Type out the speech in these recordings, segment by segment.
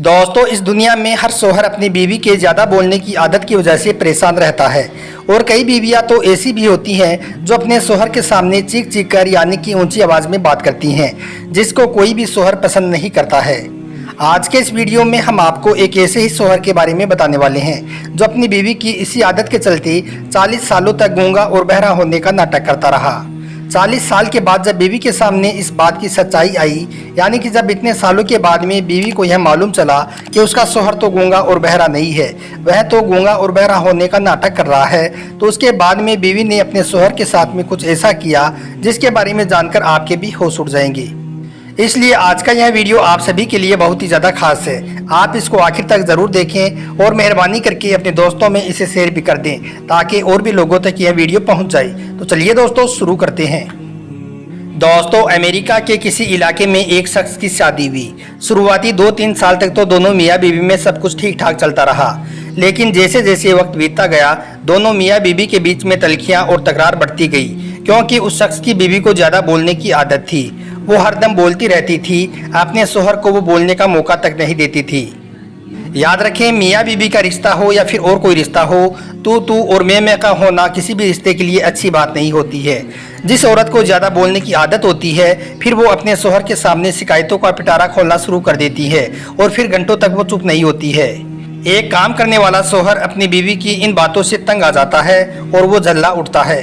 दोस्तों, इस दुनिया में हर शौहर अपनी बीवी के ज़्यादा बोलने की आदत की वजह से परेशान रहता है। और कई बीवियां तो ऐसी भी होती हैं जो अपने शौहर के सामने चीख चीख कर यानी कि ऊंची आवाज़ में बात करती हैं, जिसको कोई भी शौहर पसंद नहीं करता है। आज के इस वीडियो में हम आपको एक ऐसे ही शौहर के बारे में बताने वाले हैं जो अपनी बीवी की इसी आदत के चलते 40 सालों तक गूंगा और बहरा होने का नाटक करता रहा। 40 साल के बाद जब बीवी के सामने इस बात की सच्चाई आई, यानी कि जब इतने सालों के बाद में बीवी को यह मालूम चला कि उसका शौहर तो गूंगा और बहरा नहीं है, वह तो गूंगा और बहरा होने का नाटक कर रहा है, तो उसके बाद में बीवी ने अपने शौहर के साथ में कुछ ऐसा किया जिसके बारे में जानकर आपके भी होश उड़ जाएंगे। इसलिए आज का यह वीडियो आप सभी के लिए बहुत ही ज़्यादा खास है। आप इसको आखिर तक ज़रूर देखें और मेहरबानी करके अपने दोस्तों में इसे शेयर भी कर दें ताकि और भी लोगों तक यह वीडियो पहुंच जाए। तो चलिए दोस्तों, शुरू करते हैं। दोस्तों, अमेरिका के किसी इलाके में एक शख्स की शादी हुई। शुरुआती 2-3 साल तक तो दोनों मियाँ बीवी में सब कुछ ठीक ठाक चलता रहा, लेकिन जैसे जैसे वक्त बीतता गया दोनों मियाँ बीवी के बीच में तलखियाँ और तकरार बढ़ती गई, क्योंकि उस शख्स की बीवी को ज़्यादा बोलने की आदत थी। वो हरदम बोलती रहती थी, अपने शौहर को वो बोलने का मौका तक नहीं देती थी। याद रखें, मियाँ बीवी का रिश्ता हो या फिर और कोई रिश्ता हो, तू और मैं का होना किसी भी रिश्ते के लिए अच्छी बात नहीं होती है। जिस औरत को ज़्यादा बोलने की आदत होती है, फिर वो अपने शौहर के सामने शिकायतों का पिटारा खोलना शुरू कर देती है और फिर घंटों तक वो चुप नहीं होती है। एक काम करने वाला शौहर अपनी बीवी की इन बातों से तंग आ जाता है और वो झल्ला उठता है।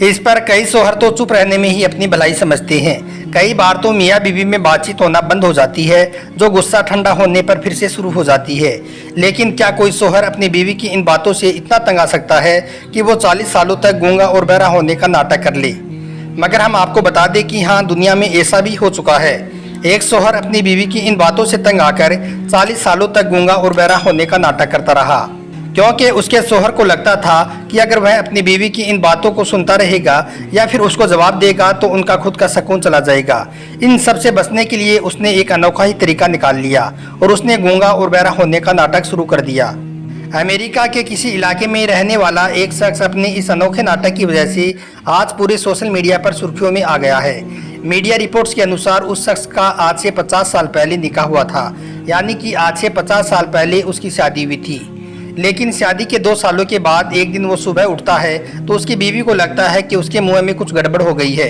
इस पर कई शौहर तो चुप रहने में ही अपनी भलाई समझते हैं। कई बार तो मियाँ बीवी में बातचीत होना बंद हो जाती है, जो गुस्सा ठंडा होने पर फिर से शुरू हो जाती है। लेकिन क्या कोई शौहर अपनी बीवी की इन बातों से इतना तंग आ सकता है कि वो 40 सालों तक गूंगा और बहरा होने का नाटक कर ले? मगर हम आपको बता दें कि हाँ, दुनिया में ऐसा भी हो चुका है। एक शौहर अपनी बीवी की इन बातों से तंग आकर 40 सालों तक गूंगा और बहरा होने का नाटक करता रहा, क्योंकि उसके शौहर को लगता था कि अगर वह अपनी बीवी की इन बातों को सुनता रहेगा या फिर उसको जवाब देगा तो उनका खुद का सुकून चला जाएगा। इन सब से बचने के लिए उसने एक अनोखा ही तरीका निकाल लिया और उसने गूंगा और बहरा होने का नाटक शुरू कर दिया। अमेरिका के किसी इलाके में रहने वाला एक शख्स अपने इस अनोखे नाटक की वजह से आज पूरे सोशल मीडिया पर सुर्खियों में आ गया है। मीडिया रिपोर्ट्स के अनुसार उस शख्स का आज से 50 साल पहले निकाह हुआ था, यानी कि आज से 50 साल पहले उसकी शादी हुई थी। लेकिन शादी के 2 सालों के बाद एक दिन वो सुबह उठता है तो उसकी बीवी को लगता है कि उसके मुंह में कुछ गड़बड़ हो गई है।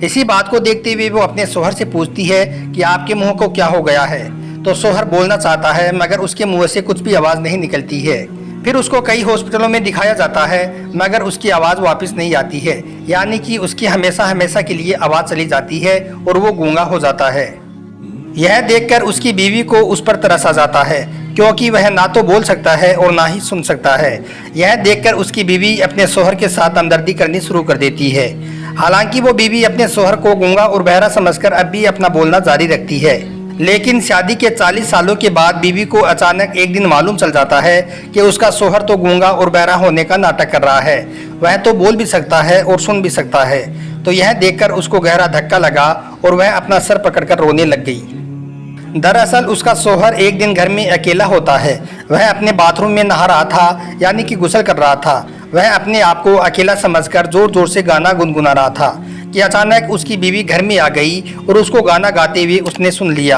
इसी बात को देखते हुए वो अपने शौहर से पूछती है कि आपके मुंह को क्या हो गया है। तो शौहर बोलना चाहता है, मगर उसके मुंह से कुछ भी आवाज़ नहीं निकलती है। फिर उसको कई हॉस्पिटलों में दिखाया जाता है, मगर उसकी आवाज़ वापस नहीं आती है, यानी कि उसकी हमेशा हमेशा के लिए आवाज़ चली जाती है और वो गूंगा हो जाता है। यह देखकर उसकी बीवी को उस पर तरस आ जाता है, क्योंकि वह ना तो बोल सकता है और ना ही सुन सकता है। यह देखकर उसकी बीवी अपने शौहर के साथ हमदर्दी करनी शुरू कर देती है। हालांकि वो बीवी अपने शौहर को गूंगा और बहरा समझकर अब भी अपना बोलना जारी रखती है। लेकिन शादी के 40 सालों के बाद बीवी को अचानक एक दिन मालूम चल जाता है कि उसका शौहर तो गूंगा और बहरा होने का नाटक कर रहा है। वह तो बोल भी सकता है और सुन भी सकता है। तो यह देखकर उसको गहरा धक्का लगा और वह अपना सर पकड़कर रोने लग गई। दरअसल उसका शौहर एक दिन घर में अकेला होता है। वह अपने बाथरूम में नहा रहा था, यानी कि गुस्ल कर रहा था। वह अपने आप को अकेला समझकर जोर जोर से गाना गुनगुना रहा था कि अचानक उसकी बीवी घर में आ गई और उसको गाना गाते हुए उसने सुन लिया।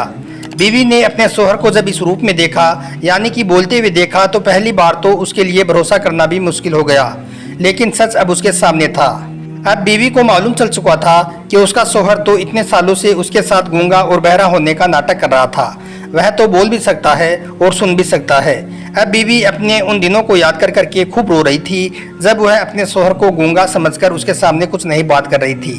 बीवी ने अपने शौहर को जब इस रूप में देखा, यानी कि बोलते हुए देखा, तो पहली बार तो उसके लिए भरोसा करना भी मुश्किल हो गया। लेकिन सच अब उसके सामने था। अब बीवी को मालूम चल चुका था कि उसका शौहर तो इतने सालों से उसके साथ गूंगा और बहरा होने का नाटक कर रहा था। वह तो बोल भी सकता है और सुन भी सकता है। अब बीवी अपने उन दिनों को याद कर करके खूब रो रही थी, जब वह अपने शौहर को गूंगा समझकर उसके सामने कुछ नहीं बात कर रही थी।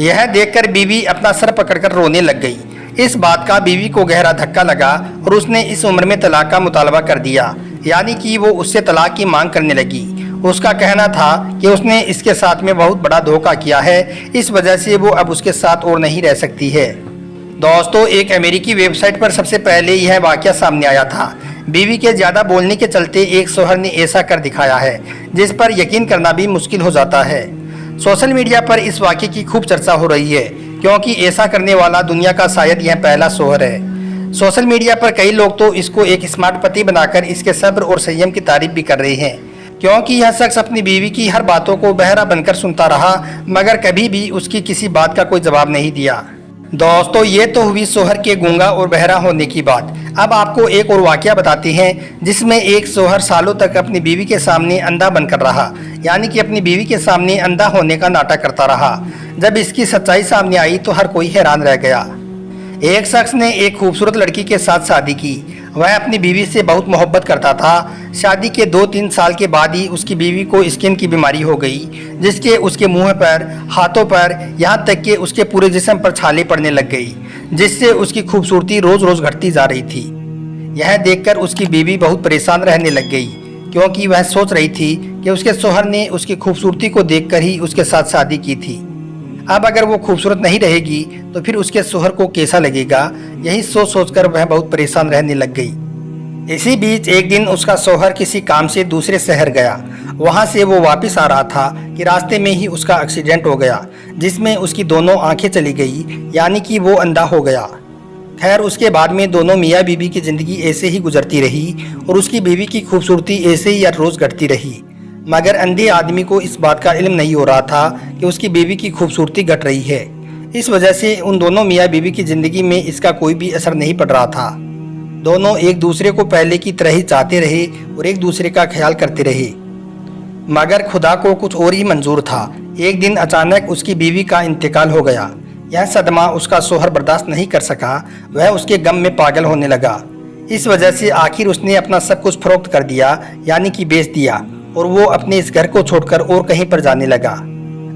यह देखकर बीवी अपना सर पकड़कर रोने लग गई। इस बात का बीवी को गहरा धक्का लगा और उसने इस उम्र में तलाक का मुतालबा कर दिया, यानी कि वो उससे तलाक की मांग करने लगी। उसका कहना था कि उसने इसके साथ में बहुत बड़ा धोखा किया है, इस वजह से वो अब उसके साथ और नहीं रह सकती है। दोस्तों, एक अमेरिकी वेबसाइट पर सबसे पहले यह वाकया सामने आया था। बीवी के ज़्यादा बोलने के चलते एक शौहर ने ऐसा कर दिखाया है जिस पर यकीन करना भी मुश्किल हो जाता है। सोशल मीडिया पर इस वाकये की खूब चर्चा हो रही है, क्योंकि ऐसा करने वाला दुनिया का शायद यह पहला शौहर है। सोशल मीडिया पर कई लोग तो इसको एक स्मार्ट पति बनाकर इसके सब्र और संयम की तारीफ भी कर रहे हैं, क्योंकि यह शख्स अपनी बीवी की हर बातों को बहरा बनकर सुनता रहा, मगर कभी भी उसकी किसी बात का कोई जवाब नहीं दिया। दोस्तों ये तो हुई सोहर के गूंगा और बहरा होने की बात। अब आपको एक और वाकया बताते हैं जिसमें एक सोहर सालों तक अपनी बीवी के सामने अंधा बनकर रहा, यानी कि अपनी बीवी के सामने अंधा होने का नाटक करता रहा। जब इसकी सच्चाई सामने आई तो हर कोई हैरान रह गया। एक शख्स ने एक खूबसूरत लड़की के साथ शादी की। वह अपनी बीवी से बहुत मोहब्बत करता था। शादी के 2-3 साल के बाद ही उसकी बीवी को स्किन की बीमारी हो गई, जिसके उसके मुंह पर, हाथों पर, यहाँ तक कि उसके पूरे जिस्म पर छाले पड़ने लग गई, जिससे उसकी खूबसूरती रोज रोज घटती जा रही थी। यह देखकर उसकी बीवी बहुत परेशान रहने लग गई, क्योंकि वह सोच रही थी कि उसके शौहर ने उसकी खूबसूरती को देखकर ही उसके साथ शादी की थी। अब अगर वो खूबसूरत नहीं रहेगी तो फिर उसके शौहर को कैसा लगेगा, यही सोच सोचकर वह बहुत परेशान रहने लग गई। इसी बीच एक दिन उसका शौहर किसी काम से दूसरे शहर गया। वहां से वो वापस आ रहा था कि रास्ते में ही उसका एक्सीडेंट हो गया, जिसमें उसकी दोनों आंखें चली गई, यानी कि वो अंधा हो गया। खैर उसके बाद में दोनों मियाँ बीवी की ज़िंदगी ऐसे ही गुजरती रही और उसकी बीवी की खूबसूरती ऐसे ही हर रोज़ घटती रही। मगर अंधे आदमी को इस बात का इल्म नहीं हो रहा था कि उसकी बीवी की खूबसूरती घट रही है। इस वजह से उन दोनों मियाँ बीवी की ज़िंदगी में इसका कोई भी असर नहीं पड़ रहा था। दोनों एक दूसरे को पहले की तरह ही चाहते रहे और एक दूसरे का ख्याल करते रहे, मगर खुदा को कुछ और ही मंजूर था। एक दिन अचानक उसकी बीवी का इंतकाल हो गया। यह सदमा उसका शौहर बर्दाश्त नहीं कर सका। वह उसके गम में पागल होने लगा। इस वजह से आखिर उसने अपना सब कुछ फरोख्त कर दिया, यानी कि बेच दिया, और वो अपने इस घर को छोड़कर और कहीं पर जाने लगा।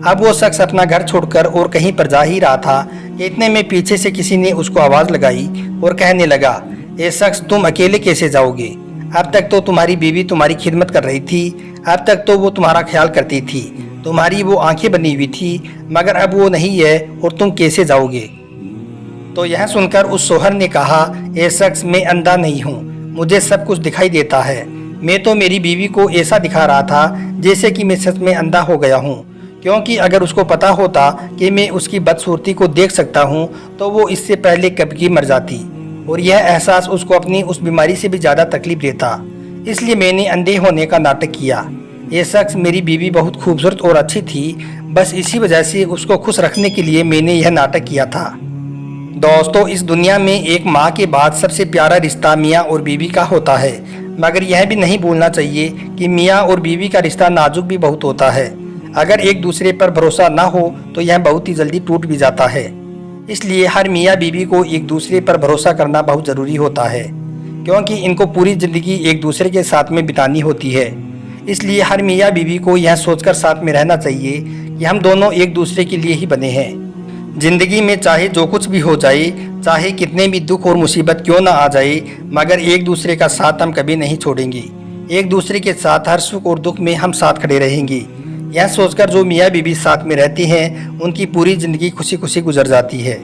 अब वो शख्स अपना घर छोड़कर और कहीं पर जा ही रहा था कि इतने में पीछे से किसी ने उसको आवाज़ लगाई और कहने लगा, ए शख्स, तुम अकेले कैसे जाओगे? अब तक तो तुम्हारी बीवी तुम्हारी खिदमत कर रही थी, अब तक तो वो तुम्हारा ख्याल करती थी, तुम्हारी वो आंखें बनी हुई थी, मगर अब वो नहीं है और तुम कैसे जाओगे? तो यह सुनकर उस शौहर ने कहा, ए शख्स, मैं अंधा नहीं हूँ, मुझे सब कुछ दिखाई देता है। मैं तो मेरी बीवी को ऐसा दिखा रहा था जैसे कि मैं सच में अंधा हो गया हूँ, क्योंकि अगर उसको पता होता कि मैं उसकी बदसूरती को देख सकता हूँ तो वो इससे पहले कब की मर जाती, और यह एहसास उसको अपनी उस बीमारी से भी ज़्यादा तकलीफ देता। इसलिए मैंने अंधे होने का नाटक किया। ये शख्स, मेरी बीवी बहुत खूबसूरत और अच्छी थी, बस इसी वजह से उसको खुश रखने के लिए मैंने यह नाटक किया था। दोस्तों, इस दुनिया में एक माँ के बाद सबसे प्यारा रिश्ता मियाँ और बीवी का होता है, मगर यह भी नहीं भूलना चाहिए कि मियाँ और बीवी का रिश्ता नाजुक भी बहुत होता है। अगर एक दूसरे पर भरोसा ना हो तो यह बहुत ही जल्दी टूट भी जाता है। इसलिए हर मियाँ बीवी को एक दूसरे पर भरोसा करना बहुत ज़रूरी होता है, क्योंकि इनको पूरी ज़िंदगी एक दूसरे के साथ में बितानी होती है। इसलिए हर मियाँ बीवी को यह सोचकर साथ में रहना चाहिए कि हम दोनों एक दूसरे के लिए ही बने हैं। ज़िंदगी में चाहे जो कुछ भी हो जाए, चाहे कितने भी दुख और मुसीबत क्यों ना आ जाए, मगर एक दूसरे का साथ हम कभी नहीं छोड़ेंगे। एक दूसरे के साथ हर सुख और दुख में हम साथ खड़े रहेंगे। यह सोचकर जो मियाँ बीवी साथ में रहती हैं, उनकी पूरी ज़िंदगी खुशी खुशी गुजर जाती है।